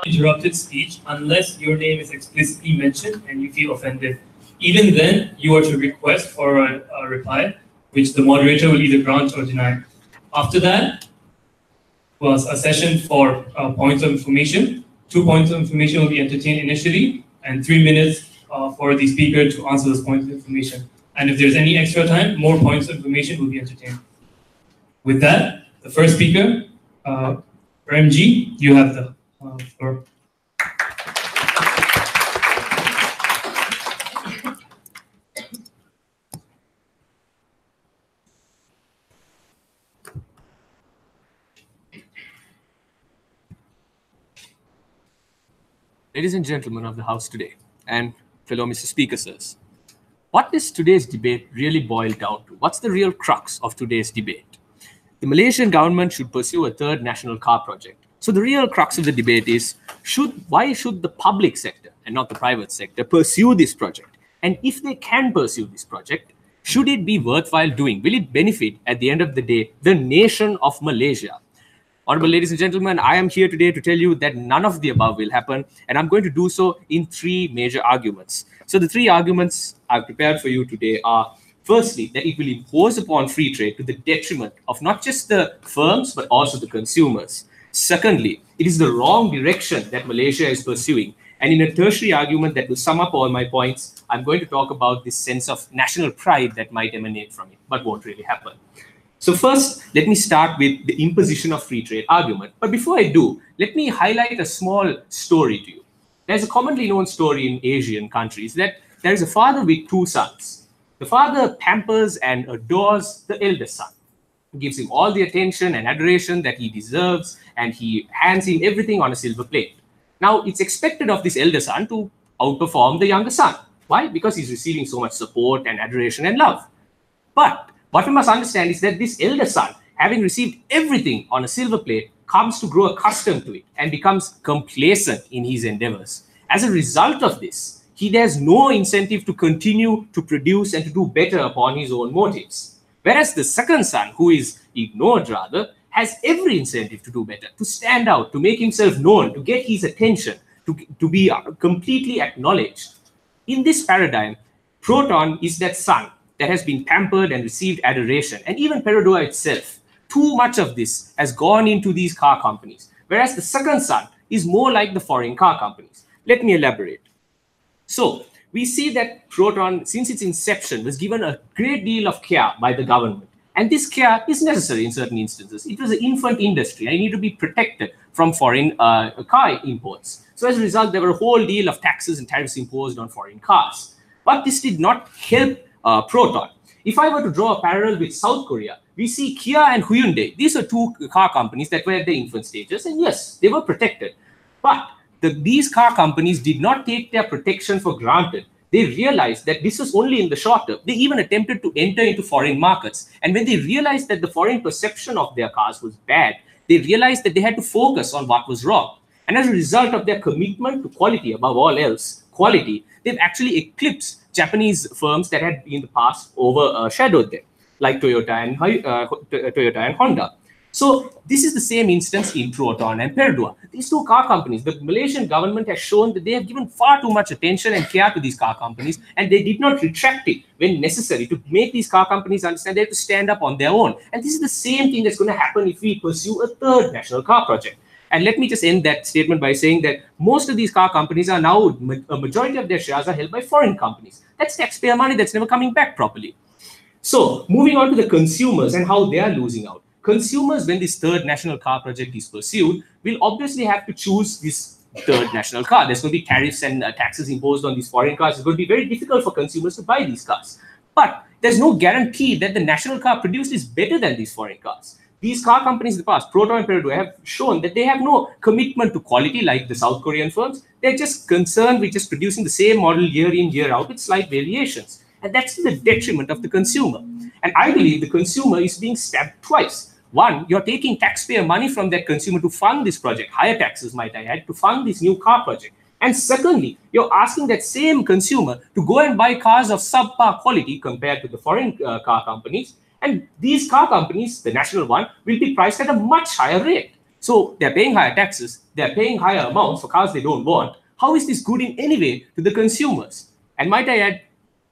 uninterrupted speech unless your name is explicitly mentioned and you feel offended. Even then, you are to request for a reply, which the moderator will either grant or deny. After that was a session for points of information. 2 points of information will be entertained initially, and 3 minutes for the speaker to answer those points of information. And if there's any extra time, more points of information will be entertained. With that, the first speaker, Framjee, you have the floor. Ladies and gentlemen of the House today, and fellow Mr. Speaker sirs, what does today's debate really boil down to? What's the real crux of today's debate? The Malaysian government should pursue a third national car project. So the real crux of the debate is, why should the public sector and not the private sector pursue this project? And if they can pursue this project, should it be worthwhile doing? Will it benefit, at the end of the day, the nation of Malaysia? Honorable ladies and gentlemen, I am here today to tell you that none of the above will happen, and I'm going to do so in 3 major arguments. So the 3 arguments I've prepared for you today are, firstly, that it will impose upon free trade to the detriment of not just the firms, but also the consumers. Secondly, it is the wrong direction that Malaysia is pursuing. And in a tertiary argument that will sum up all my points, I'm going to talk about this sense of national pride that might emanate from it, but won't really happen. So first, let me start with the imposition of free trade argument. But before I do, let me highlight a small story to you. There's a commonly known story in Asian countries that there is a father with 2 sons. The father pampers and adores the eldest son, gives him all the attention and adoration that he deserves, and he hands him everything on a silver plate. Now, it's expected of this elder son to outperform the younger son. Why? Because he's receiving so much support and adoration and love. But what we must understand is that this elder son, having received everything on a silver plate, comes to grow accustomed to it and becomes complacent in his endeavors. As a result of this, he has no incentive to continue to produce and to do better upon his own motives. Whereas the second son, who is ignored rather, has every incentive to do better, to stand out, to make himself known, to get his attention, to be completely acknowledged. In this paradigm, Proton is that son that has been pampered and received adoration. And even Perodua itself, too much of this has gone into these car companies, whereas the second son is more like the foreign car companies. Let me elaborate. So we see that Proton, since its inception, was given a great deal of care by the government. And this care is necessary in certain instances. It was an infant industry. I need to be protected from foreign car imports. So as a result, there were a whole deal of taxes and tariffs imposed on foreign cars. But this did not help Proton. If I were to draw a parallel with South Korea, we see Kia and Hyundai. These are 2 car companies that were at the infant stages, and yes, they were protected. But these car companies did not take their protection for granted. They realized that this was only in the short term. They even attempted to enter into foreign markets. And when they realized that the foreign perception of their cars was bad, they realized that they had to focus on what was wrong. And as a result of their commitment to quality, above all else, quality, they've actually eclipsed Japanese firms that had in the past overshadowed them, like Toyota and Honda. So this is the same instance in Proton and Perodua. These 2 car companies, the Malaysian government has shown that they have given far too much attention and care to these car companies, and they did not retract it when necessary to make these car companies understand they have to stand up on their own. And this is the same thing that's going to happen if we pursue a third national car project. And let me just end that statement by saying that most of these car companies are now, a majority of their shares are held by foreign companies. That's taxpayer money that's never coming back properly. So moving on to the consumers and how they are losing out. Consumers, when this third national car project is pursued, will obviously have to choose this third national car. There's going to be tariffs and taxes imposed on these foreign cars. It's going to be very difficult for consumers to buy these cars. But there's no guarantee that the national car produced is better than these foreign cars. These car companies in the past, Proton and Perodua, have shown that they have no commitment to quality like the South Korean firms. They're just concerned with just producing the same model year in, year out with slight variations. And that's to the detriment of the consumer. And I believe the consumer is being stabbed twice. One, you're taking taxpayer money from that consumer to fund this project, higher taxes might I add, to fund this new car project. And secondly, you're asking that same consumer to go and buy cars of subpar quality compared to the foreign car companies. And these car companies, the national one, will be priced at a much higher rate. So they're paying higher taxes, they're paying higher amounts for cars they don't want. How is this good in any way to the consumers? And might I add,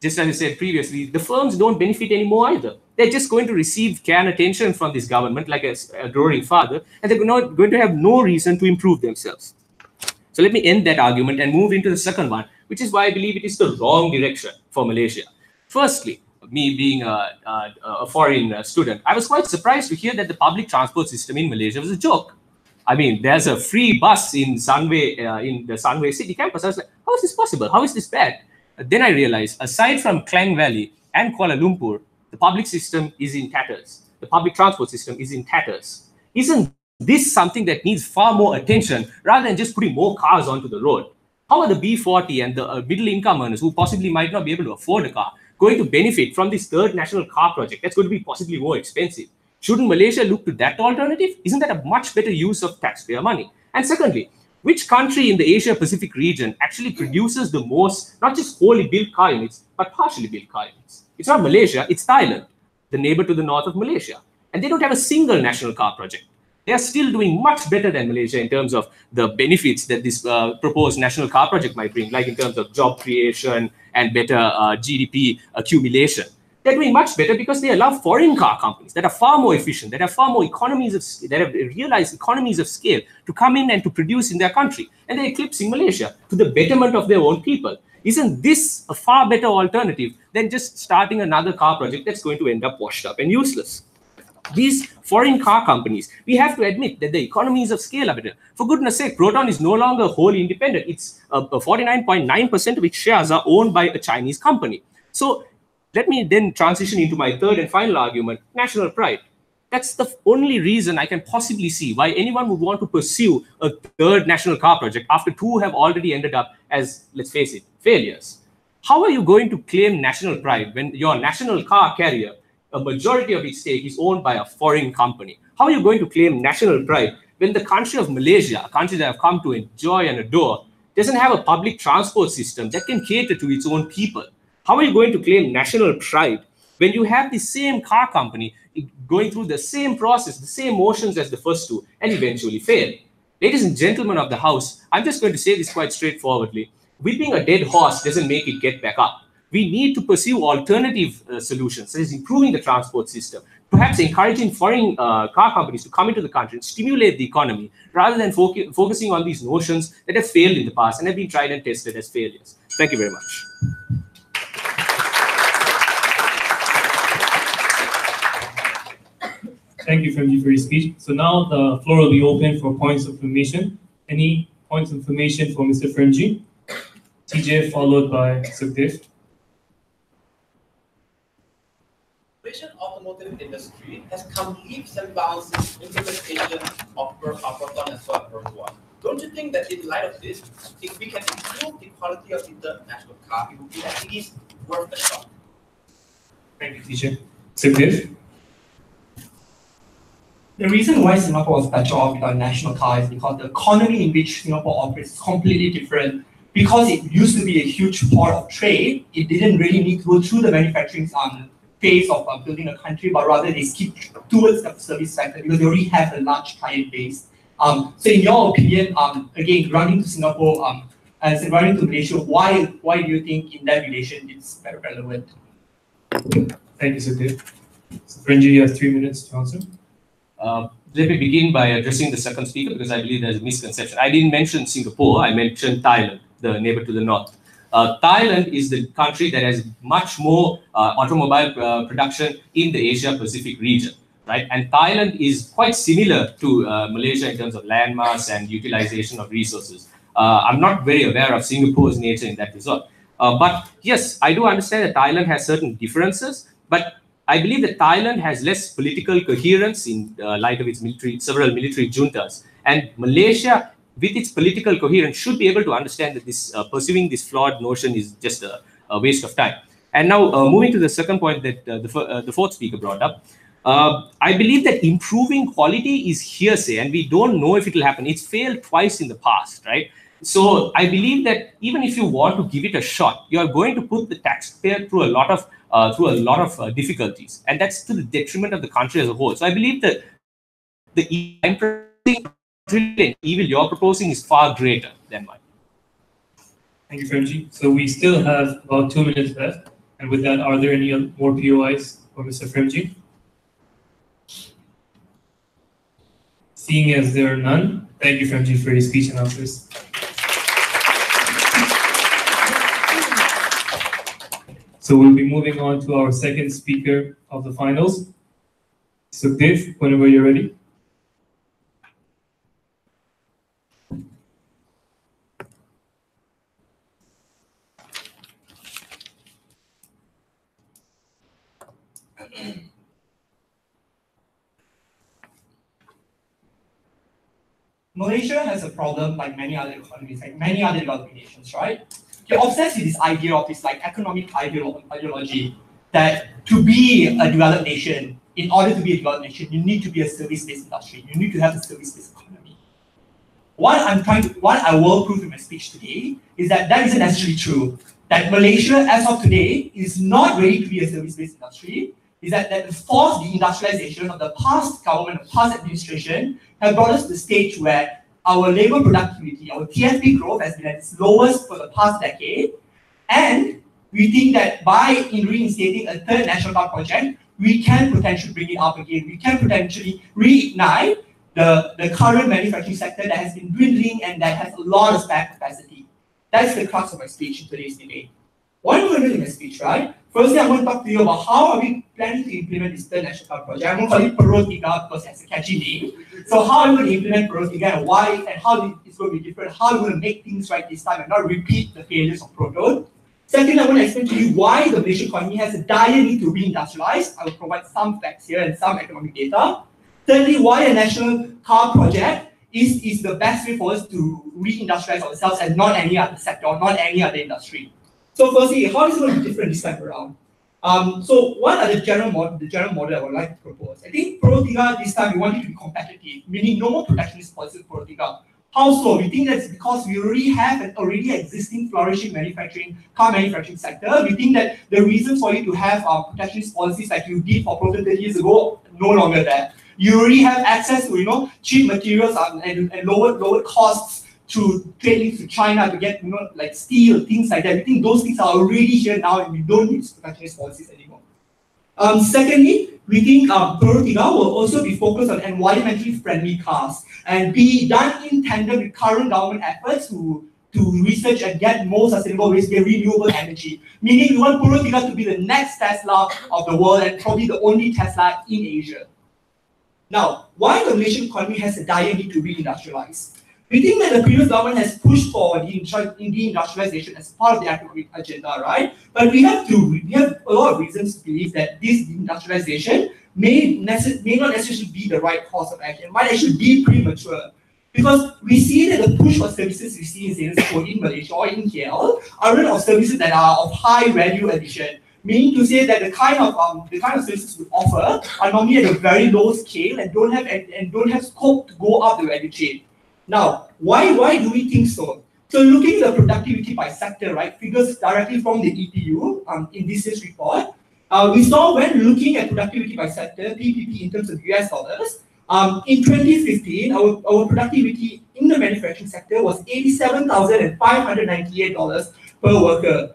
just as I said previously, the firms don't benefit anymore either. They're just going to receive care and attention from this government like a adoring father, and they're not going to have no reason to improve themselves. So let me end that argument and move into the second one, which is why I believe it is the wrong direction for Malaysia. Firstly, me being a foreign student, I was quite surprised to hear that the public transport system in Malaysia was a joke. I mean, there's a free bus in Sunway, in the Sunway City campus. I was like, how is this possible? How is this bad? Then I realized, aside from Klang Valley and Kuala Lumpur, the public system is in tatters. The public transport system is in tatters. Isn't this something that needs far more attention rather than just putting more cars onto the road? How are the B40 and the middle income earners who possibly might not be able to afford a car going to benefit from this third national car project that's going to be possibly more expensive? Shouldn't Malaysia look to that alternative? Isn't that a much better use of taxpayer money? And secondly, which country in the Asia-Pacific region actually produces the most, not just wholly built car units, but partially built car units? It's not Malaysia, it's Thailand, the neighbor to the north of Malaysia. And they don't have a single national car project. They are still doing much better than Malaysia in terms of the benefits that this proposed national car project might bring, like in terms of job creation and better GDP accumulation. They're doing much better because they allow foreign car companies that are far more efficient, that have far more that have realized economies of scale to come in and to produce in their country. And they're eclipsing Malaysia to the betterment of their own people. Isn't this a far better alternative than just starting another car project that's going to end up washed up and useless? These foreign car companies, we have to admit that the economies of scale are better. For goodness sake, Proton is no longer wholly independent. It's 49.9% of its shares are owned by a Chinese company. So let me then transition into my third and final argument, national pride. That's the only reason I can possibly see why anyone would want to pursue a third national car project after two have already ended up as, let's face it, failures. How are you going to claim national pride when your national car carrier, a majority of its stake, is owned by a foreign company? How are you going to claim national pride when the country of Malaysia, a country that I've come to enjoy and adore, doesn't have a public transport system that can cater to its own people? How are you going to claim national pride when you have the same car company going through the same process, the same motions as the first two, and eventually fail? Ladies and gentlemen of the House, I'm just going to say this quite straightforwardly. Whipping a dead horse doesn't make it get back up. We need to pursue alternative solutions, such as improving the transport system, perhaps encouraging foreign car companies to come into the country and stimulate the economy, rather than focusing on these notions that have failed in the past and have been tried and tested as failures. Thank you very much. Thank you, Framjee, for your speech. So now the floor will be open for points of information. Any points of information for Mr. Framjee? TJ followed by Sukhdev. Malaysian automotive industry has come leaps and bounds since implementation of Proton and so on. Don't you think that in light of this, if we can improve the quality of international car, it would be at least worth a shot? Thank you, TJ. Sukhdev? The reason why Singapore was better off with our national car is because the economy in which Singapore operates is completely different. Because it used to be a huge part of trade, it didn't really need to go through the manufacturing phase of building a country, but rather they skip towards the service sector because they already have a large client base. So in your opinion, again, running to Singapore and running to Malaysia, why do you think in that relation it's very relevant? Thank you, Sukhdev. So Framjee, you have 3 minutes to answer. Let me begin by addressing the second speaker because I believe there's a misconception. I didn't mention Singapore, I mentioned Thailand, the neighbor to the north. Thailand is the country that has much more automobile production in the Asia-Pacific region, right? And Thailand is quite similar to Malaysia in terms of landmass and utilization of resources. I'm not very aware of Singapore's nature in that regard. But yes, I do understand that Thailand has certain differences, but I believe that Thailand has less political coherence in light of its several military juntas. And Malaysia, with its political coherence, should be able to understand that this pursuing this flawed notion is just a waste of time. And now moving to the second point that the fourth speaker brought up, I believe that improving quality is hearsay and we don't know if it will happen. It's failed twice in the past, right? So I believe that even if you want to give it a shot, you are going to put the taxpayer through a lot of difficulties, and that's to the detriment of the country as a whole. So I believe that the and evil you're proposing is far greater than mine. Thank you, Framjee. So we still have about 2 minutes left. And with that, are there any more POIs for Mr. Framjee? Seeing as there are none, thank you, Framjee, for your speech and answers. So we'll be moving on to our second speaker of the finals. Sukhdev, whenever you're ready. Malaysia has a problem like many other economies, like many other developing nations, right? They're obsessed with this idea of this like economic ideology that to be a developed nation, in order to be a developed nation, you need to be a service-based industry. You need to have a service-based economy. What I will prove in my speech today is that that isn't necessarily true. That Malaysia, as of today, is not ready to be a service-based industry. Is that the forced deindustrialization of the past government, the past administration, have brought us to the stage where our labor productivity, our TFP growth has been at its lowest for the past decade. And we think that by reinstating a third national park project, we can potentially bring it up again. We can potentially reignite the current manufacturing sector that has been dwindling and that has a lot of spare capacity. That's the crux of my speech in today's debate. What I'm going to do in my speech, right? Firstly, I'm going to talk to you about how are we planning to implement this third national park project. I'm going to call it Perut Tiga because it's a catchy name. So how are we going to implement Perut Tiga and why and how it's going to be different? How are we going to make things right this time and not repeat the failures of Proton? Second, I'm going to explain to you why the Malaysian economy has a dire need to reindustrialize. I will provide some facts here and some economic data. Thirdly, why a national car project is the best way for us to reindustrialize ourselves and not any other sector or not any other industry. So firstly, how is it going to be different this time around? So what are the general model I would like to propose? I think Perut Tiga this time we want it to be competitive, meaning no more protectionist policies for Perut Tiga. How so? We think that's because we already have an already existing flourishing car manufacturing sector. We think that the reasons for you to have protectionist policies like you did for Proton 30 years ago no longer there. You already have access to cheap materials and lower costs to trading to China to get like steel, things like that. We think those things are already here now and we don't need protectionist policies anymore. Secondly, we think Perut Tiga will also be focused on environmentally friendly cars and be done in tandem with current government efforts to research and get more sustainable ways, get renewable energy. Meaning we want Perut Tiga to be the next Tesla of the world and probably the only Tesla in Asia. Now, why the Malaysian economy has a dire need to reindustrialize? We think that the previous government has pushed for deindustrialization as part of the economic agenda, right? But we have a lot of reasons to believe that this deindustrialization may not necessarily be the right course of action. It might actually be premature. Because we see that the push for services we see in Singapore, in Malaysia or in KL are really of services that are of high value addition. Meaning to say that the kind of services we offer are normally at a very low scale and don't have scope to go up the value chain. Now, why do we think so? So looking at the productivity by sector, right, figures directly from the EPU in this year's report, we saw when looking at productivity by sector, PPP in terms of US dollars, in 2015, our productivity in the manufacturing sector was $87,598 per worker.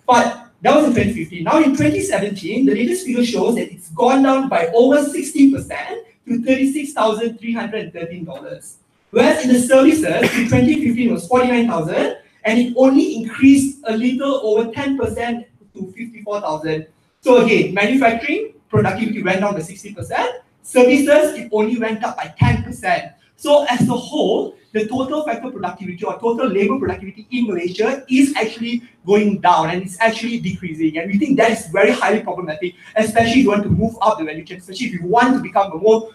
But that was in 2015. Now in 2017, the latest figure shows that it's gone down by over 60% to $36,313. Whereas in the services, in 2015 it was 49,000, and it only increased a little over 10% to 54,000. So again, manufacturing productivity went down by 60%. Services, it only went up by 10%. So as a whole, the total factor productivity or total labor productivity in Malaysia is actually going down and it's actually decreasing. And we think that is very highly problematic, especially if you want to move up the value chain, especially if you want to become a more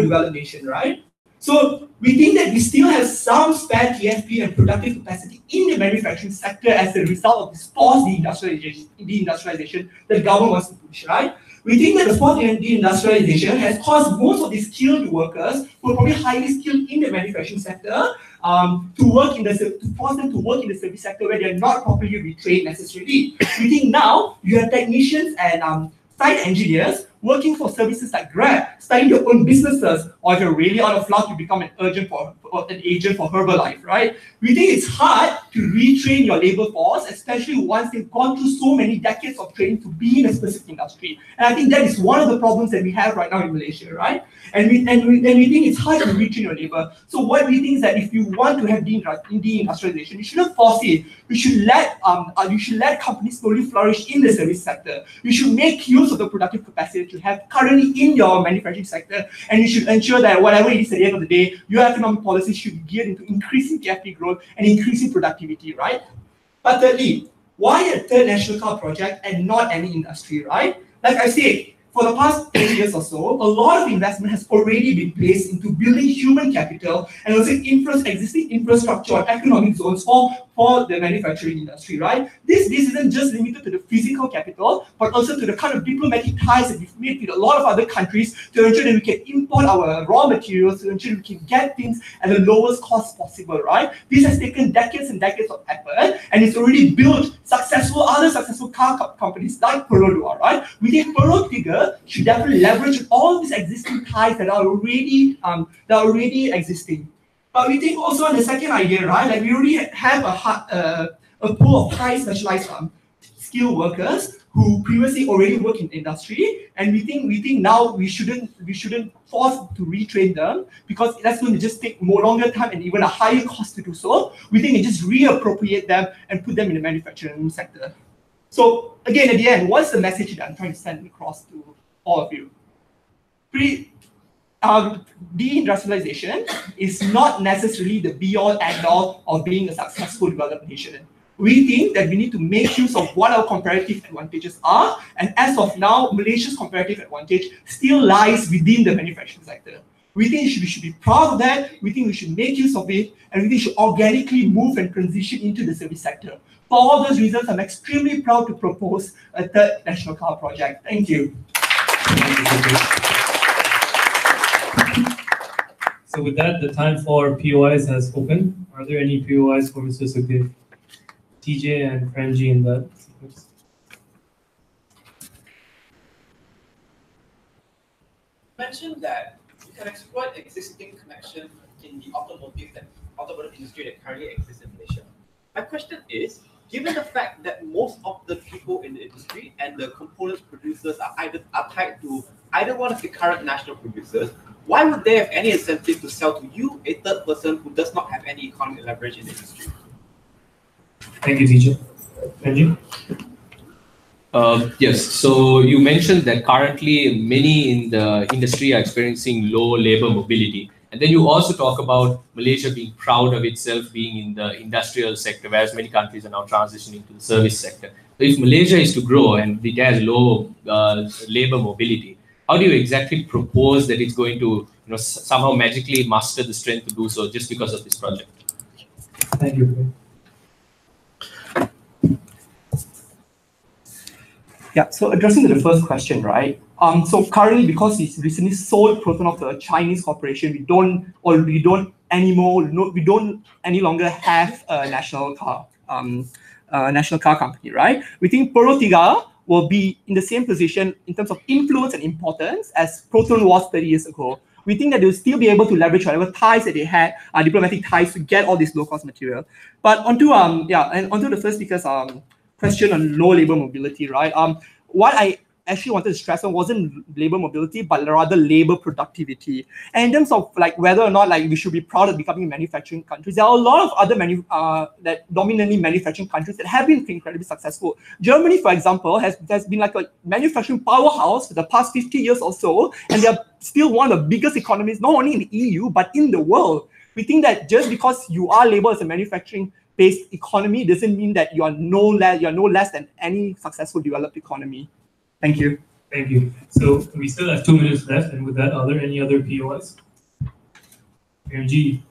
developed nation, right? So we think that we still have some spare TFP and productive capacity in the manufacturing sector as a result of this forced deindustrialization that the government wants to push, right? We think that the forced deindustrialization has caused most of these skilled workers who are probably highly skilled in the manufacturing sector to force them to work in the service sector where they're not properly retrained necessarily. We think now you have technicians and site engineers working for services like Grab, starting your own businesses, or if you're really out of luck, you become an agent for Herbalife, right? We think it's hard to retrain your labor force, especially once they've gone through so many decades of training to be in a specific industry. And I think that is one of the problems that we have right now in Malaysia, right? And we think it's hard to retrain your labor. So what we think is that if you want to have deindustrialization, you shouldn't force it. You should let companies slowly flourish in the service sector. You should make use of the productive capacity that you have currently in your manufacturing sector, and you should ensure that whatever it is at the end of the day, your economic policy should be geared into increasing PFP growth and increasing productivity, right? But thirdly, why a third national car project and not any industry, right? Like I said, for the past 10 years or so, a lot of investment has already been placed into building human capital and also existing infrastructure or economic zones for the manufacturing industry, right? This isn't just limited to the physical capital, but also to the kind of diplomatic ties that we've made with a lot of other countries to ensure that we can import our raw materials, to ensure we can get things at the lowest cost possible, right? This has taken decades and decades of effort, and it's already built other successful car companies like Perodua, right? We think Perodua should definitely leverage all these existing ties that are already existing. But we think also on the second idea, right? Like we already have a pool of high specialized skilled workers who previously already work in the industry, and we think now we shouldn't force to retrain them, because that's going to just take more longer time and even a higher cost to do so. We think we just reappropriate them and put them in the manufacturing sector. So again, at the end, what's the message that I'm trying to send across to all of you? Deindustrialization is not necessarily the be-all, end-all of being a successful developed nation. We think that we need to make use of what our comparative advantages are, and as of now, Malaysia's comparative advantage still lies within the manufacturing sector. We think we should be proud of that, we think we should make use of it, and we think we should organically move and transition into the service sector. For all those reasons, I'm extremely proud to propose a third national car project. Thank you. So with that, the time for POIs has opened. Are there any POIs for Mr. Sukhdev? TJ and Framjee in that sequence. Mentioned that you can exploit existing connection in the automotive industry that currently exists in Malaysia. My question is, given the fact that most of the people in the industry and the components producers are tied to either one of the current national producers, why would they have any incentive to sell to you, a third person who does not have any economic leverage in the industry? Thank you, teacher. Framjee? Yes, so you mentioned that currently many in the industry are experiencing low labor mobility. And then you also talk about Malaysia being proud of itself being in the industrial sector, whereas many countries are now transitioning to the service sector. So if Malaysia is to grow and it has low labor mobility, how do you exactly propose that it's going to somehow magically muster the strength to do so just because of this project? Thank you. Yeah, so addressing the first question, right? So currently, because it's recently sold Proton off to a Chinese corporation, we don't any longer have a national car company, right? We think Perodua will be in the same position in terms of influence and importance as Proton was 30 years ago. We think that they'll still be able to leverage whatever ties that they had, diplomatic ties, to get all this low-cost material. But onto the first speaker's question on low labor mobility, right? What I actually wanted to stress on wasn't labor mobility, but rather labor productivity. And in terms of like whether or not like we should be proud of becoming manufacturing countries, there are a lot of other that dominantly manufacturing countries that have been incredibly successful. Germany, for example, has been like a manufacturing powerhouse for the past 50 years or so, and they're still one of the biggest economies, not only in the EU, but in the world. We think that just because you are labeled as a manufacturing-based economy doesn't mean that you are no less than any successful developed economy. Thank you. Thank you. So we still have 2 minutes left, and with that, are there any other POIs? MG.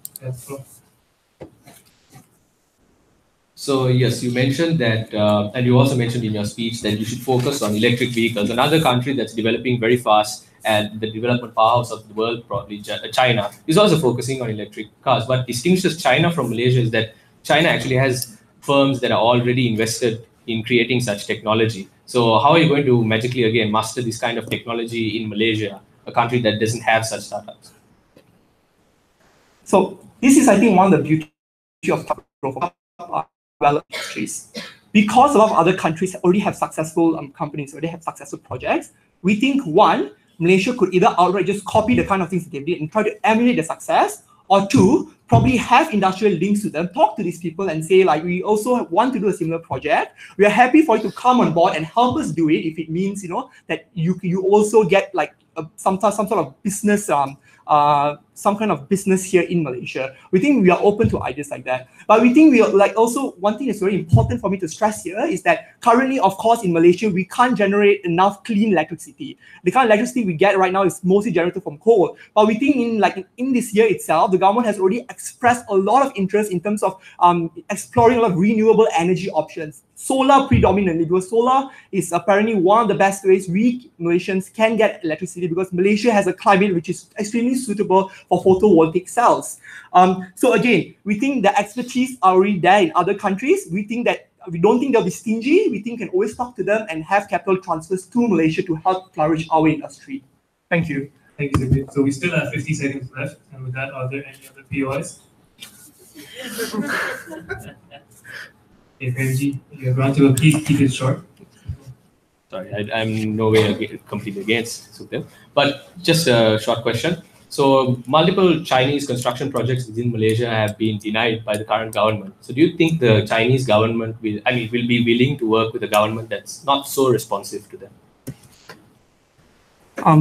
So yes, you mentioned that, and you also mentioned in your speech that you should focus on electric vehicles. Another country that's developing very fast and the development powerhouse of the world, probably China, is also focusing on electric cars. What distinguishes China from Malaysia is that China actually has firms that are already invested in creating such technology. So how are you going to magically, again, master this kind of technology in Malaysia, a country that doesn't have such startups? So this is, I think, one of the beauty of developed industries. Because a lot of other countries already have successful companies, already have successful projects, we think, one, Malaysia could either outright just copy the kind of things that they did and try to emulate the success, or two, probably have industrial links to them, talk to these people and say, like, we also want to do a similar project. We are happy for you to come on board and help us do it if it means, that you also get like some sort of business, some kind of business here in Malaysia. We think we are open to ideas like that. But we think we are like also, one thing that's very important for me to stress here is that currently, of course, in Malaysia, we can't generate enough clean electricity. The kind of electricity we get right now is mostly generated from coal. But we think in this year itself, the government has already expressed a lot of interest in terms of exploring a lot of renewable energy options. Solar predominantly, because solar is apparently one of the best ways we Malaysians can get electricity, because Malaysia has a climate which is extremely suitable for photovoltaic cells. So again, we think the expertise are already there in other countries. We think that we don't think they'll be stingy. We think we can always talk to them and have capital transfers to Malaysia to help flourish our industry. Thank you. Thank you, Sukhdev. So we still have 50 seconds left. And with that, are there any other POIs? Okay, Framjee, you have round two. Please keep it short. Sorry, I'm no way completely against Sukhdev, but just a short question. So multiple Chinese construction projects within Malaysia have been denied by the current government. So do you think the Chinese government will be willing to work with a government that's not so responsive to them?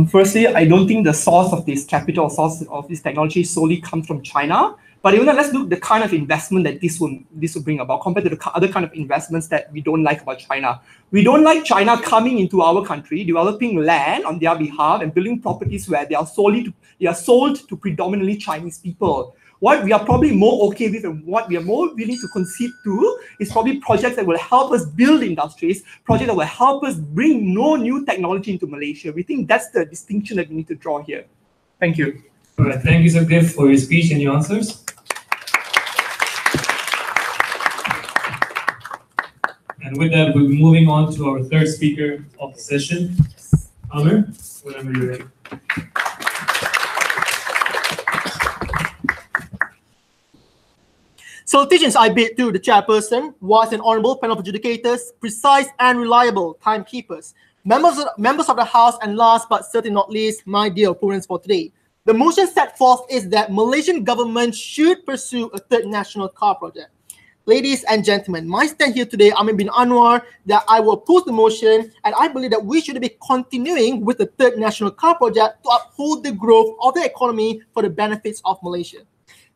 Firstly, I don't think the source of this capital, source of this technology solely comes from China. But even though, let's look at the kind of investment that this will bring about compared to the other kind of investments that we don't like about China. We don't like China coming into our country, developing land on their behalf and building properties where they are sold to predominantly Chinese people. What we are probably more okay with and what we are more willing to concede to is probably projects that will help us build industries, projects that will help us bring no new technology into Malaysia. We think that's the distinction that we need to draw here. Thank you. All right, thank you, Sukhdev, for your speech and your answers. And with that, we'll be moving on to our third speaker of the session, Amir, whenever you're ready. Salutations I bid to the chairperson, wise and honorable panel of adjudicators, precise and reliable timekeepers, members of the House, and last but certainly not least, my dear opponents for today. The motion set forth is that Malaysian government should pursue a third national car project. Ladies and gentlemen, my stand here today, Amir Anuar, that I will oppose the motion, and I believe that we should be continuing with the third national car project to uphold the growth of the economy for the benefits of Malaysia.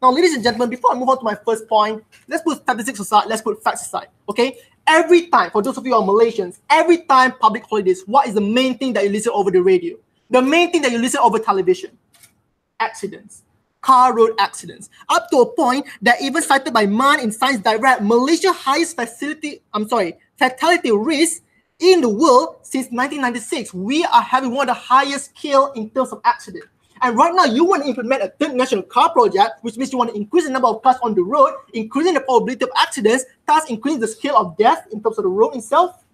Now, ladies and gentlemen, before I move on to my first point, let's put statistics aside, let's put facts aside, okay? Every time, for those of you who are Malaysians, every time public holidays, what is the main thing that you listen over the radio? The main thing that you listen over television? Accidents. Car road accidents. Up to a point that even cited by MAN in Science Direct, Malaysia's highest fatality risk in the world since 1996. We are having one of the highest scale in terms of accident. And right now, you want to implement a third national car project, which means you want to increase the number of cars on the road, increasing the probability of accidents, thus increasing the scale of death in terms of the road itself.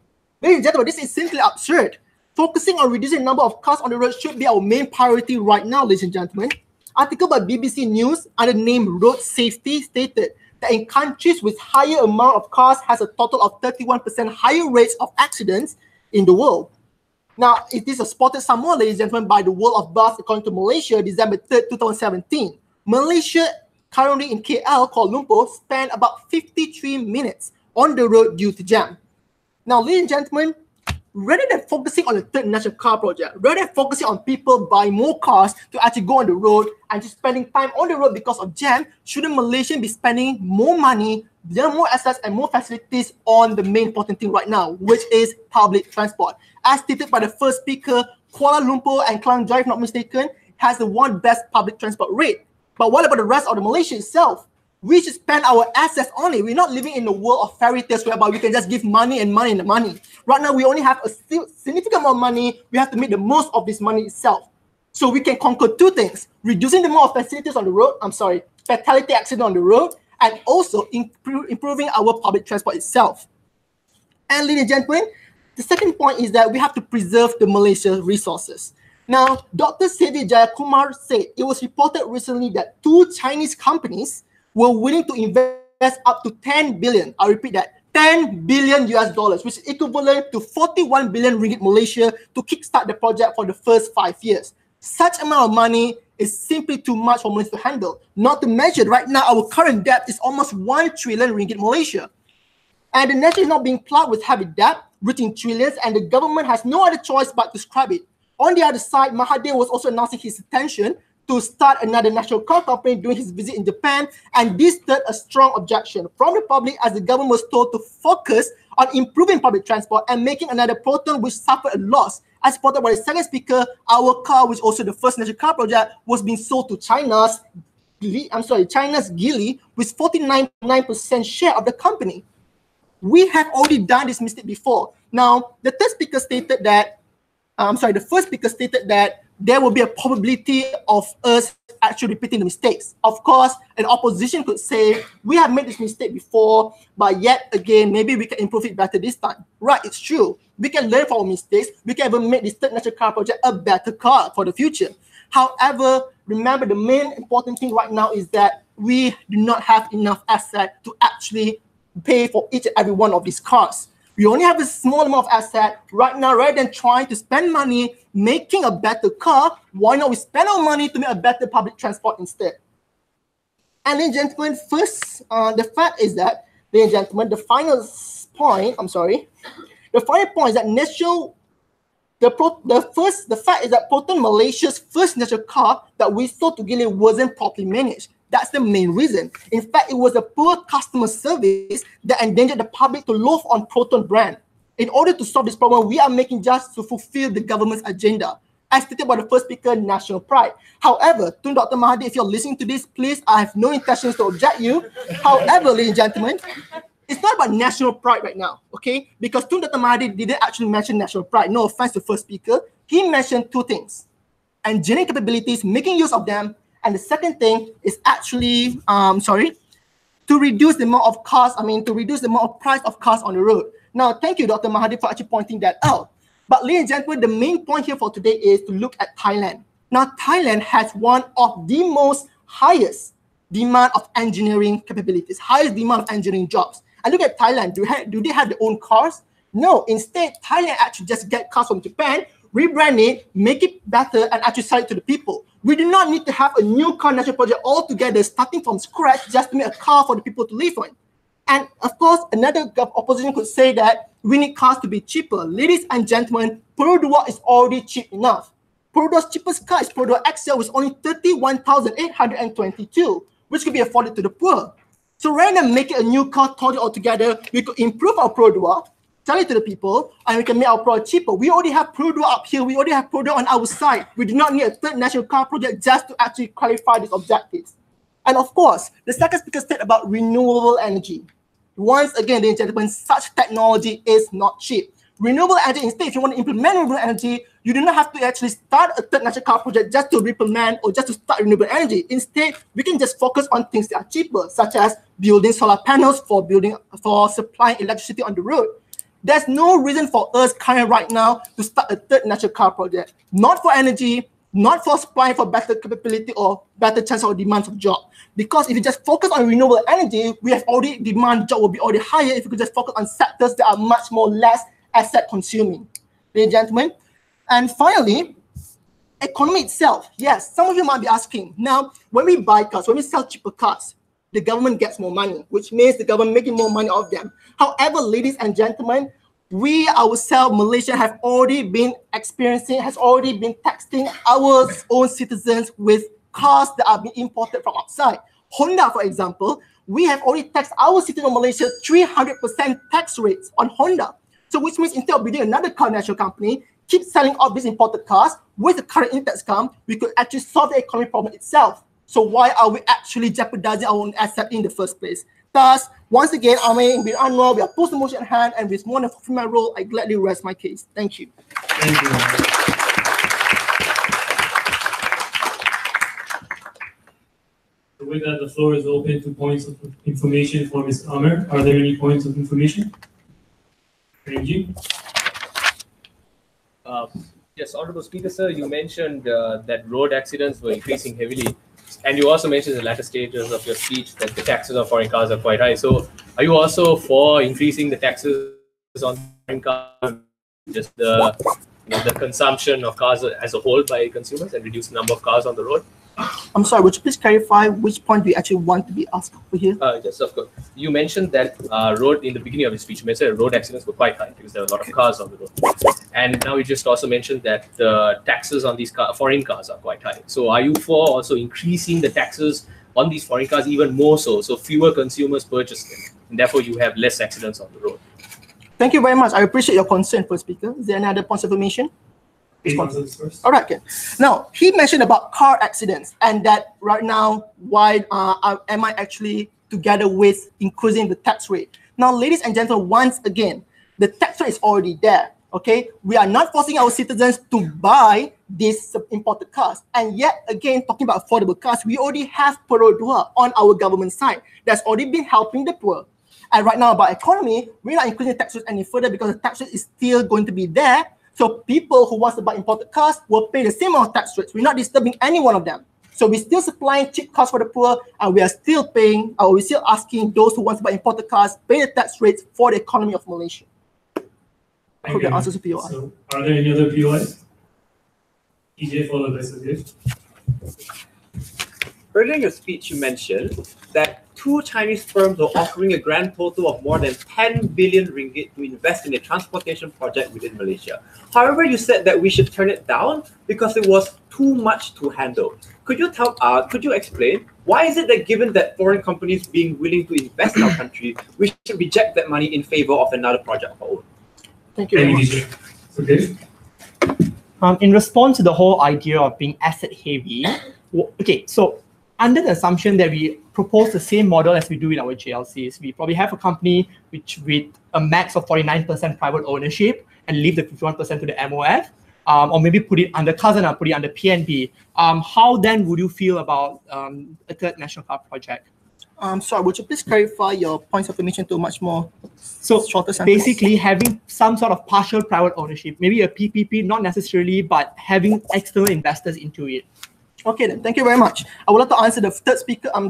Ladies and gentlemen, this is simply absurd. Focusing on reducing the number of cars on the road should be our main priority right now, ladies and gentlemen. Article by BBC News under the name Road Safety stated that in countries with higher amount of cars has a total of 31% higher rates of accidents in the world. Now, it is spotted somewhere, ladies and gentlemen, by the World of Bus according to Malaysia, December 3rd, 2017. Malaysia, currently in KL, Kuala Lumpur, spent about 53 minutes on the road due to jam. Now, ladies and gentlemen, rather than focusing on the third national car project, rather than focusing on people buying more cars to actually go on the road and just spending time on the road because of jam, shouldn't Malaysia be spending more money, more assets and more facilities on the main important thing right now, which is public transport? As stated by the first speaker, Kuala Lumpur and Klang Drive, not mistaken, has the one best public transport rate. But what about the rest of the Malaysia itself? We should spend our assets on it. We're not living in a world of fairy tales whereby we can just give money and money and money. Right now, we only have a significant amount of money. We have to make the most of this money itself. So we can conquer two things: reducing the amount of facilities on the road, fatality accident on the road, and also improving our public transport itself. And ladies and gentlemen, the second point is that we have to preserve the Malaysia resources. Now, Dr. Sethi Jayakumar said it was reported recently that 2 Chinese companies were willing to invest up to 10 billion. I repeat that, 10 billion US dollars, which is equivalent to 41 billion ringgit Malaysia to kickstart the project for the first 5 years. Such amount of money is simply too much for Malaysia to handle. Not to mention, right now, our current debt is almost 1 trillion ringgit Malaysia. And the nation is not being plowed with heavy debt, reaching trillions, and the government has no other choice but to scrap it. On the other side, Mahathir was also announcing his intention to start another national car company during his visit in Japan, and this stirred a strong objection from the public as the government was told to focus on improving public transport and making another Proton which suffered a loss. As reported by the second speaker, our car, which also the first national car project, was being sold to China's Geely with 49.9% share of the company. We have already done this mistake before. Now, the first speaker stated that there will be a probability of us actually repeating the mistakes. Of course, an opposition could say, we have made this mistake before, but yet again, maybe we can improve it better this time. Right, it's true. We can learn from our mistakes. We can even make this third national car project a better car for the future. However, remember the main important thing right now is that we do not have enough asset to actually pay for each and every one of these cars. We only have a small amount of asset right now. Rather than trying to spend money making a better car, why not we spend our money to make a better public transport instead? And ladies and gentlemen, first, the fact is that, ladies and gentlemen, the final point is that the fact is that Proton Malaysia's first national car that we sold to Geely wasn't properly managed. That's the main reason. In fact, it was a poor customer service that endangered the public to loaf on Proton brand. In order to solve this problem, we are making just to fulfill the government's agenda. As stated by the first speaker, national pride. However, to Dr. Mahathir, if you're listening to this, please, I have no intentions to object you. However, ladies and gentlemen, it's not about national pride right now, okay? Because Dr. Mahathir didn't actually mention national pride. No offense to the first speaker. He mentioned 2 things. Engineering capabilities, making use of them, and the second thing is actually, to reduce the amount of price of cars on the road. Now, thank you, Dr. Mahathir, for actually pointing that out. But ladies and gentlemen, the main point here for today is to look at Thailand. Now, Thailand has one of the most highest demand of engineering capabilities, highest demand of engineering jobs. And look at Thailand. Do they have their own cars? No. Instead, Thailand actually just get cars from Japan, rebrand it, make it better, and actually sell it to the people. We do not need to have a new car national project altogether, starting from scratch, just to make a car for the people to live on. And of course, another opposition could say that we need cars to be cheaper. Ladies and gentlemen, Perodua is already cheap enough. Perodua's cheapest car is Perodua XL, with only 31,822, which could be afforded to the poor. So rather than making a new car totally altogether, we could improve our Perodua, sell it to the people, and we can make our product cheaper. We already have Perodua up here. We already have Perodua on our side. We do not need a third national car project just to actually clarify these objectives. And of course, the second speaker said about renewable energy. Once again, ladies and gentlemen, such technology is not cheap. Renewable energy, instead, if you want to implement renewable energy, you do not have to actually start a third national car project just to implement or just to start renewable energy. Instead, we can just focus on things that are cheaper, such as building solar panels for supplying electricity on the road. There's no reason for us currently right now to start a third national car project. Not for energy, not for supplying for better capability or better chance of demands of job. Because if you just focus on renewable energy, we have already demand job will be already higher if you could just focus on sectors that are much more less asset consuming. Ladies and gentlemen. And finally, economy itself. Yes, some of you might be asking, now, when we buy cars, when we sell cheaper cars, the government gets more money, which means the government making more money off them. However, ladies and gentlemen, we ourselves, Malaysia, have already been taxing our own citizens with cars that are being imported from outside. Honda, for example, we have already taxed our citizens of Malaysia 300% tax rates on Honda. So which means instead of building another car national company, keep selling off these imported cars, with the current index come, we could actually solve the economic problem itself. So why are we actually jeopardizing our own asset in the first place? Thus, once again, Amir Anuar, we are post the motion at hand, and with more than fulfilling my role, I gladly rest my case. Thank you. Thank you. With that, the floor is open to points of information for Mr. Amir. Are there any points of information? Thank you. Yes, Honorable Speaker, sir, you mentioned that road accidents were increasing heavily. And you also mentioned in the latter stages of your speech that the taxes on foreign cars are quite high. So are you also for increasing the taxes on foreign cars, just the consumption of cars as a whole by consumers and reduce the number of cars on the road? I'm sorry, would you please clarify which point we actually want to be asked over here? Yes, of course. You mentioned that road in the beginning of your speech. You mentioned road accidents were quite high because there were a lot of cars on the road. And now you just also mentioned that the taxes on these foreign cars are quite high. So are you for also increasing the taxes on these foreign cars even more so fewer consumers purchase them, and therefore you have less accidents on the road? Thank you very much. I appreciate your concern, First Speaker. Is there any other points of information? All right, okay. Now, he mentioned about car accidents and that right now, why am I actually together with increasing the tax rate? Now, ladies and gentlemen, once again, the tax rate is already there, okay? We are not forcing our citizens to buy these imported cars. And yet, again, talking about affordable cars, we already have Perodua on our government side that's already been helping the poor. And right now, about economy, we're not increasing the tax rate any further because the tax rate is still going to be there. So people who want to buy imported cars will pay the same amount of tax rates. We're not disturbing any one of them. So we're still supplying cheap cars for the poor, and we are still paying, or we're still asking those who want to buy imported cars pay the tax rates for the economy of Malaysia. I hope that answers the POI. So are there any other POIs? TJ followed by Sukhdev. Earlier in your speech, you mentioned that 2 Chinese firms were offering a grand total of more than 10 billion ringgit to invest in a transportation project within Malaysia. However, you said that we should turn it down because it was too much to handle. Could you explain why is it that given that foreign companies being willing to invest in our country, we should reject that money in favor of another project of our own? Thank you very much. Okay. In response to the whole idea of being asset heavy, okay, so under the assumption that we propose the same model as we do in our JLCs, we probably have a company which with a max of 49% private ownership and leave the 51% to the MOF, or maybe put it under Khazanah, put it under PNB. How then would you feel about a third national car project? Sorry, would you please clarify your points of information to a much more shorter sentence? Basically having some sort of partial private ownership, maybe a PPP, not necessarily, but having external investors into it. Okay then, thank you very much. I would like to answer the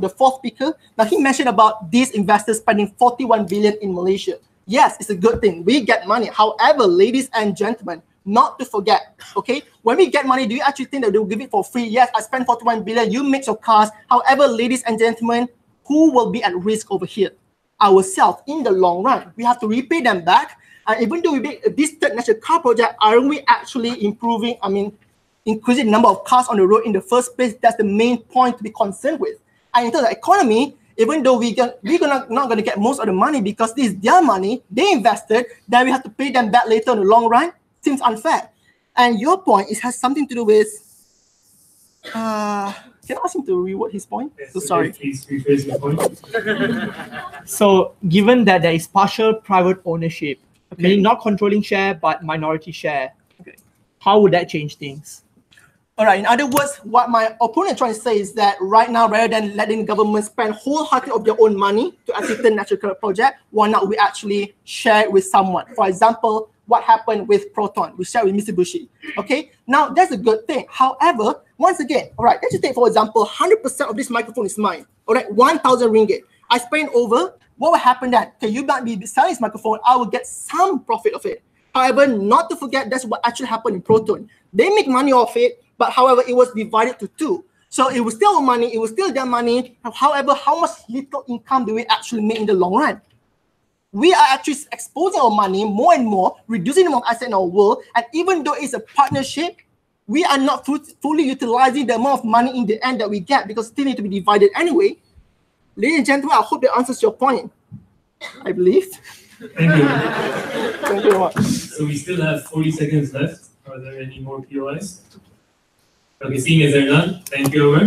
the fourth speaker. Now he mentioned about these investors spending 41 billion in Malaysia. Yes, it's a good thing. We get money. However, ladies and gentlemen, not to forget, okay? When we get money, do you actually think that they will give it for free? Yes, I spent 41 billion, you make your cars. However, ladies and gentlemen, who will be at risk over here? Ourselves in the long run. We have to repay them back. And even though we make this third national car project, aren't we actually increasing the number of cars on the road in the first place? That's the main point to be concerned with. And in terms of the economy, even though we're not going to get most of the money because this is their money, they invested, then we have to pay them back later in the long run, seems unfair. And your point, it has something to do with, can I ask him to reword his point? Yes, So sorry. Please rephrase your point. So given that there is partial private ownership, meaning not controlling share, but minority share, how would that change things? All right, in other words, what my opponent is trying to say is that right now, rather than letting the government spend wholeheartedly of their own money to assist the natural career project, why not we actually share it with someone? For example, what happened with Proton? We share with Mitsubishi. Okay, now that's a good thing. However, once again, all right, let's just take, for example, 100% of this microphone is mine. All right, 1,000 ringgit. I spend over, what will happen then? Okay, you might be selling this microphone, I will get some profit of it. However, not to forget, that's what actually happened in Proton. They make money off it, but however, it was divided to 2. So it was still money, it was still their money. However, how much little income do we actually make in the long run? We are actually exposing our money more and more, reducing the amount of assets in our world. And even though it's a partnership, we are not fully utilizing the amount of money in the end that we get because it still need to be divided anyway. Ladies and gentlemen, I hope that answers your point. I believe. Thank you. Thank you very much. So we still have 40 seconds left. Are there any more POIs? Okay, seeing as there are none, thank you, Amir.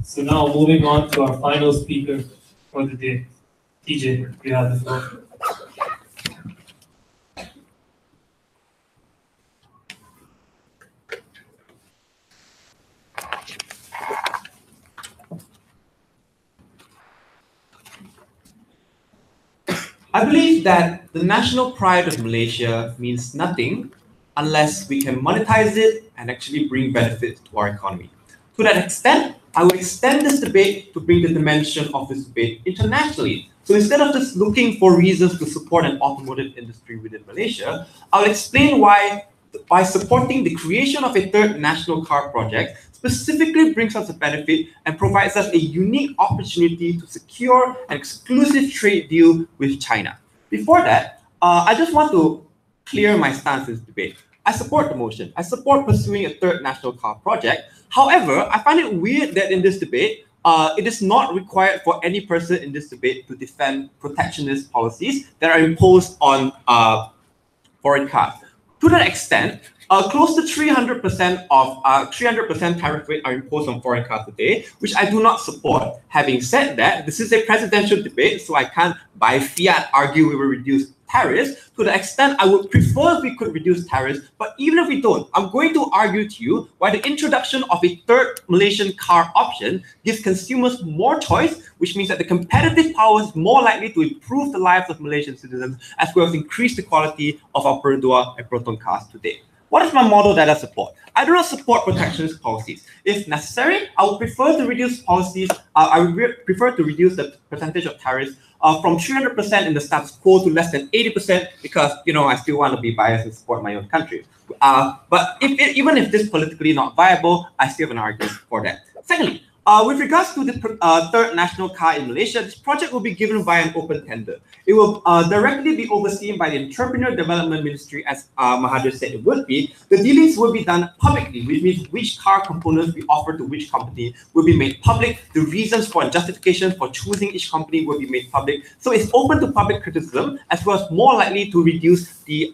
So now moving on to our final speaker for the day. TJ, you have the floor. I believe that the national pride of Malaysia means nothing unless we can monetize it and actually bring benefits to our economy. To that extent, I would extend this debate to bring the dimension of this debate internationally. So instead of just looking for reasons to support an automotive industry within Malaysia, I'll explain why by supporting the creation of a third national car project specifically brings us a benefit and provides us a unique opportunity to secure an exclusive trade deal with China. Before that, I just want to clear my stance in this debate. I support the motion. I support pursuing a third national car project. However, I find it weird that in this debate, it is not required for any person in this debate to defend protectionist policies that are imposed on foreign cars. To that extent, close to 300% of 300% tariff rate are imposed on foreign cars today, which I do not support. Having said that, this is a presidential debate, so I can't by fiat argue we will reduce tariffs. To the extent I would prefer if we could reduce tariffs, but even if we don't, I'm going to argue to you why the introduction of a third Malaysian car option gives consumers more choice, which means that the competitive power is more likely to improve the lives of Malaysian citizens as well as increase the quality of our Berdua and Proton cars today. What is my model that I support? I do not support protectionist policies. If necessary, I would prefer to reduce policies. I would prefer to reduce the percentage of tariffs from 300% in the status quo to less than 80% because, you know, I still want to be biased and support my own country. But even if this is politically not viable, I still have an argument for that. Secondly, with regards to the third national car in Malaysia, this project will be given via an open tender. It will directly be overseen by the Entrepreneur Development Ministry, as Mahathir said it would be. The dealings will be done publicly, which means which car components we offer to which company will be made public. The reasons for and justification for choosing each company will be made public. So it's open to public criticism, as well as more likely to reduce the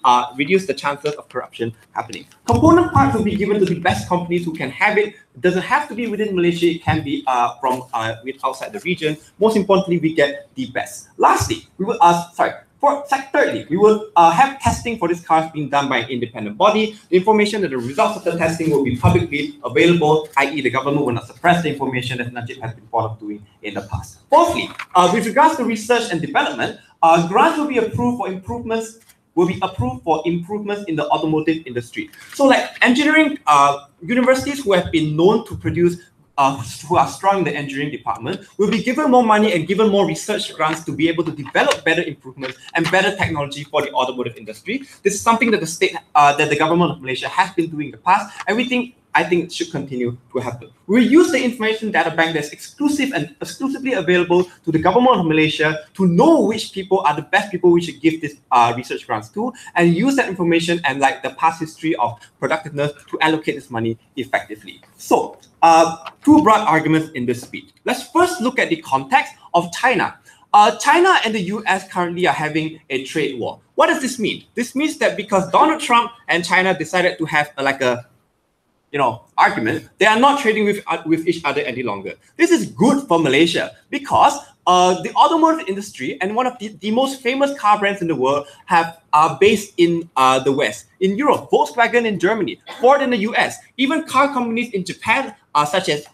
chances of corruption happening. Component parts will be given to the best companies who can have it. It doesn't have to be within Malaysia, it can be from outside the region. Most importantly, we get the best. Lastly, we will thirdly, we will have testing for these cars being done by an independent body. The information and the results of the testing will be publicly available, i.e. the government will not suppress the information as Najib has been fond of doing in the past. Fourthly, with regards to research and development, grants will be approved for improvements in the automotive industry. So like engineering, universities who have been known to produce, who are strong in the engineering department, will be given more money and given more research grants to be able to develop better improvements and better technology for the automotive industry. This is something that the government of Malaysia has been doing in the past, and I think it should continue to happen. We will use the information data bank that's exclusive and exclusively available to the government of Malaysia to know which people are the best people we should give this research grants to, and use that information and like the past history of productiveness to allocate this money effectively. So, two broad arguments in this speech. Let's first look at the context of China. China and the US currently are having a trade war. What does this mean? This means that because Donald Trump and China decided to have argument, they are not trading with each other any longer. This is good for Malaysia because the automotive industry and one of the most famous car brands in the world are based in the West. In Europe, Volkswagen in Germany, Ford in the US, even car companies in Japan such as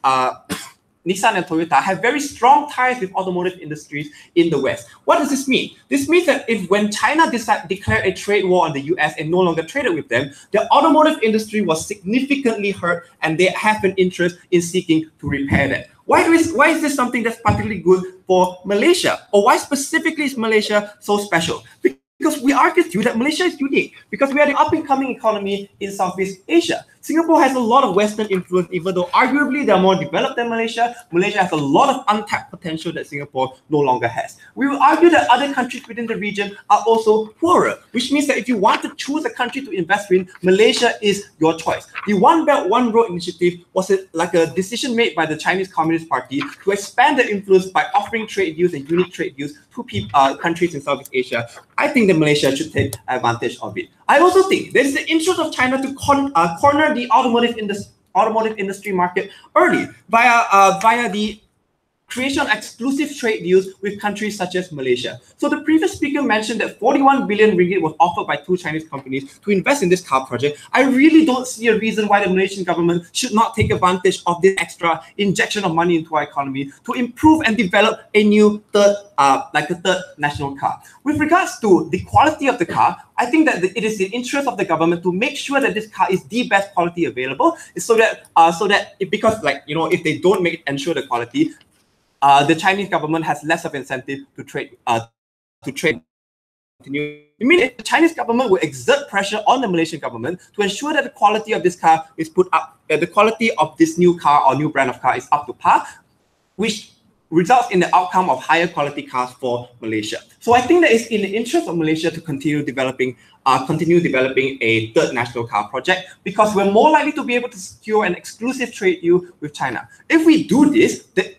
Nissan and Toyota have very strong ties with automotive industries in the West. What does this mean? This means that when China declared a trade war on the US and no longer traded with them, the automotive industry was significantly hurt and they have an interest in seeking to repair that. Why is this something that's particularly good for Malaysia? Or why specifically is Malaysia so special? Because we argue to you that Malaysia is unique because we are the up-and-coming economy in Southeast Asia. Singapore has a lot of Western influence, even though arguably they are more developed than Malaysia. Malaysia has a lot of untapped potential that Singapore no longer has. We will argue that other countries within the region are also poorer, which means that if you want to choose a country to invest in, Malaysia is your choice. The One Belt, One Road initiative was like a decision made by the Chinese Communist Party to expand their influence by offering trade deals and unique trade deals to countries in Southeast Asia. I think that Malaysia should take advantage of it. I also think there is the interest of China to corner the automotive industry market early via the creation of exclusive trade deals with countries such as Malaysia. So the previous speaker mentioned that 41 billion ringgit was offered by 2 Chinese companies to invest in this car project. I really don't see a reason why the Malaysian government should not take advantage of this extra injection of money into our economy to improve and develop a new third national car. With regards to the quality of the car, I think that it is in the interest of the government to make sure that this car is the best quality available, because if they don't ensure the quality, the Chinese government has less of incentive to trade. Continue. I mean, the Chinese government will exert pressure on the Malaysian government to ensure that the quality of this car is put up, the quality of this new car or new brand of car is up to par, which results in the outcome of higher quality cars for Malaysia. So I think that it's in the interest of Malaysia to continue developing a third national car project, because we're more likely to be able to secure an exclusive trade deal with China. If we do this, the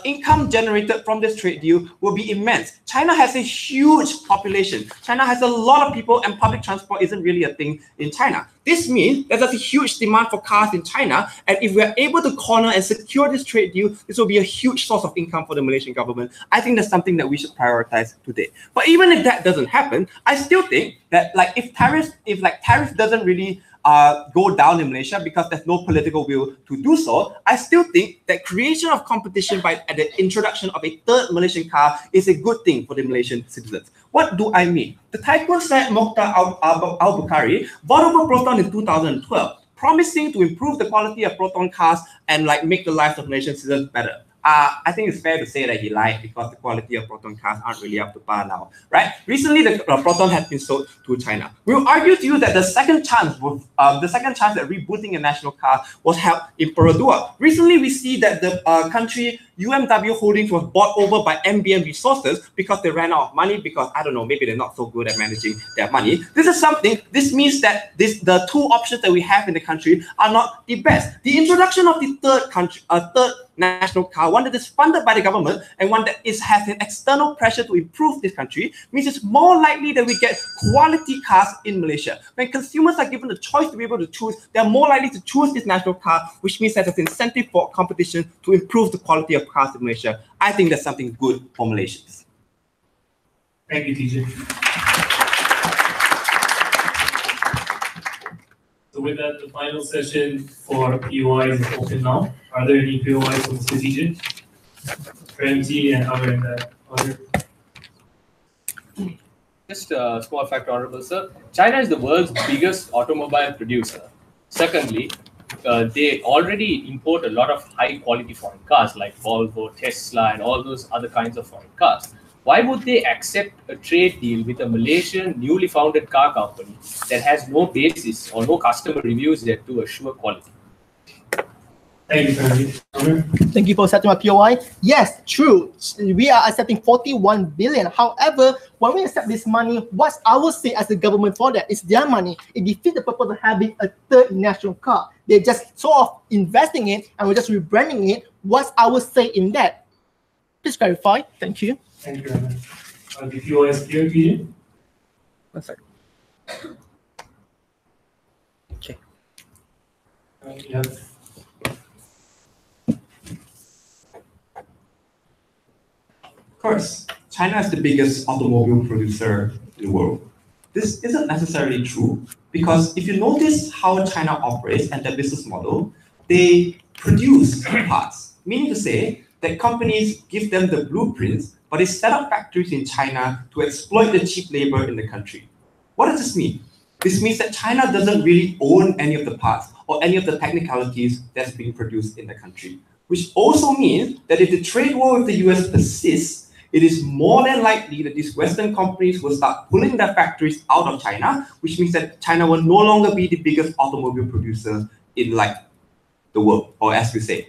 income generated from this trade deal will be immense. China has a huge population. China has a lot of people, and public transport isn't really a thing in China. This means that there's a huge demand for cars in China, and if we're able to corner and secure this trade deal, this will be a huge source of income for the Malaysian government. I think that's something that we should prioritize today. But even if that doesn't happen, I still think that if tariffs doesn't really go down in Malaysia because there's no political will to do so, I still think that creation of competition by the introduction of a third Malaysian car is a good thing for the Malaysian citizens. What do I mean? The tycoon Syed Mokhtar al-Bukhari bought over Proton in 2012, promising to improve the quality of Proton cars and make the lives of Malaysian citizens better. I think it's fair to say that he lied, because the quality of Proton cars aren't really up to par now, right? Recently, the Proton has been sold to China. We'll argue to you that the second chance at rebooting a national car was held in Perodua. Recently, we see that the country UMW Holdings was bought over by MBM Resources because they ran out of money, because, I don't know, maybe they're not so good at managing their money. This means that the two options that we have in the country are not the best. The introduction of the third national car, one that is funded by the government and one that has an external pressure to improve this country, means it's more likely that we get quality cars in Malaysia. When consumers are given the choice to be able to choose, they're more likely to choose this national car, which means that there's incentive for competition to improve the quality of cars in Malaysia. I think that's something good for Malaysians. Thank you, TJ. So with that, the final session for POIs is open now. Are there any POIs for Mr. TJ? Framjee and Amir. Just a small fact, Honorable Sir. China is the world's biggest automobile producer. Secondly, they already import a lot of high-quality foreign cars like Volvo, Tesla, and all those other kinds of foreign cars. Why would they accept a trade deal with a Malaysian newly founded car company that has no basis or no customer reviews yet to assure quality? Thank you, Framjee. Thank you for accepting my POI. Yes, true. We are accepting 41 billion. However, when we accept this money, what's our say as the government for that? It's their money. It defeats the purpose of having a third national car. They're just sort of investing it and we're just rebranding it. What's our say in that? Please clarify. Thank you. Thank you, Amir. Are the POIs clear, TJ? One second. Okay. Yes. Of course, China is the biggest automobile producer in the world. This isn't necessarily true, because if you notice how China operates and their business model, they produce parts, meaning to say that companies give them the blueprints, but they set up factories in China to exploit the cheap labor in the country. What does this mean? This means that China doesn't really own any of the parts or any of the technicalities that's being produced in the country, which also means that if the trade war with the US persists, it is more than likely that these Western companies will start pulling their factories out of China, which means that China will no longer be the biggest automobile producer in the world, or as we say.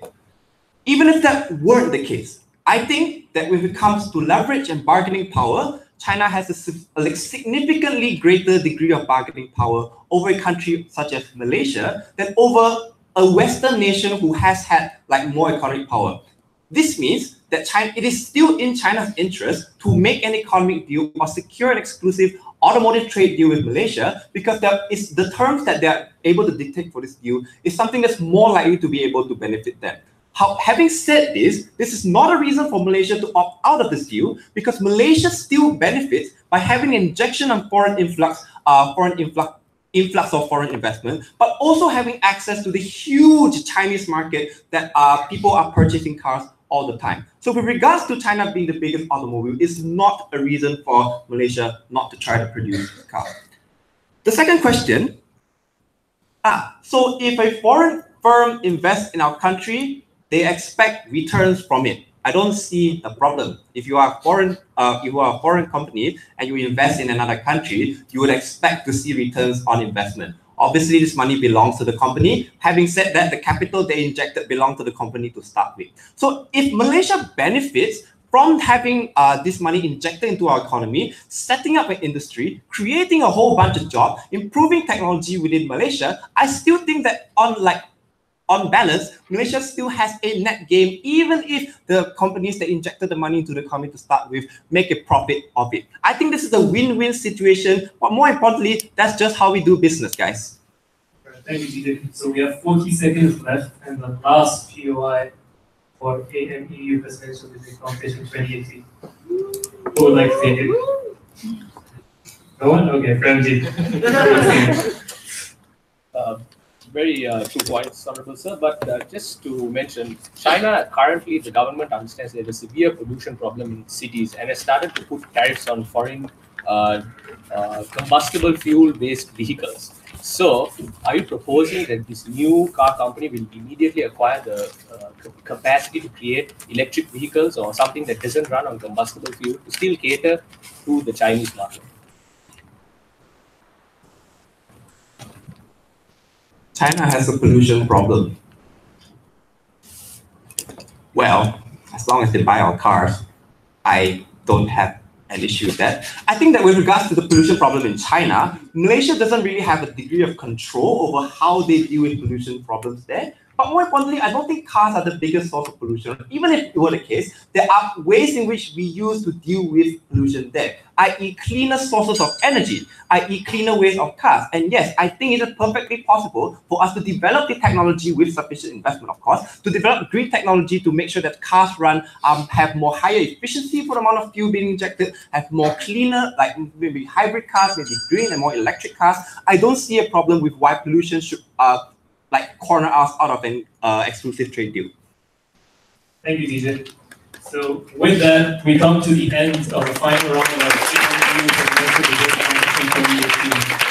Even if that weren't the case, I think that when it comes to leverage and bargaining power, China has a significantly greater degree of bargaining power over a country such as Malaysia than over a Western nation who has had more economic power. This means that it is still in China's interest to make an economic deal or secure an exclusive automotive trade deal with Malaysia, because the terms that they are able to dictate for this deal is something that's more likely to be able to benefit them. Having said this, this is not a reason for Malaysia to opt out of this deal, because Malaysia still benefits by having an injection of foreign influx of foreign investment, but also having access to the huge Chinese market that people are purchasing cars all the time. So with regards to China being the biggest automobile, it's not a reason for Malaysia not to try to produce cars. The second question, so if a foreign firm invests in our country, they expect returns from it. I don't see the problem. If you are a foreign company and you invest in another country, you would expect to see returns on investment. Obviously, this money belongs to the company. Having said that, the capital they injected belongs to the company to start with. So if Malaysia benefits from having this money injected into our economy, setting up an industry, creating a whole bunch of jobs, improving technology within Malaysia, I still think that on balance, Malaysia still has a net gain, even if the companies that injected the money into the economy to start with make a profit of it. I think this is a win-win situation, but more importantly, that's just how we do business, guys. Thank you, DJ. So we have 40 seconds left, and the last POI for AMEU presidential debate competition 2018. Who would like to take it? No one? Okay, Framjee. Very true points, Honorable Sir. But just to mention, China currently, the government understands there's a severe pollution problem in cities and has started to put tariffs on foreign combustible fuel-based vehicles. So, are you proposing that this new car company will immediately acquire the capacity to create electric vehicles or something that doesn't run on combustible fuel to still cater to the Chinese market? China has a pollution problem. Well, as long as they buy our cars, I don't have an issue with that. I think that with regards to the pollution problem in China, Malaysia doesn't really have a degree of control over how they deal with pollution problems there. But more importantly, I don't think cars are the biggest source of pollution. Even if it were the case, there are ways in which we use to deal with pollution there, i.e. cleaner sources of energy, i.e. cleaner ways of cars. And yes, I think it is perfectly possible for us to develop the technology with sufficient investment, of course, to develop green technology to make sure that cars run, have more higher efficiency for the amount of fuel being injected, have more cleaner, like maybe hybrid cars, maybe green and more electric cars. I don't see a problem with why pollution should corner us out of an exclusive trade deal. Thank you, DJ. So with that, we come to the end of the final round of our AMEU presidential debate competition 2018.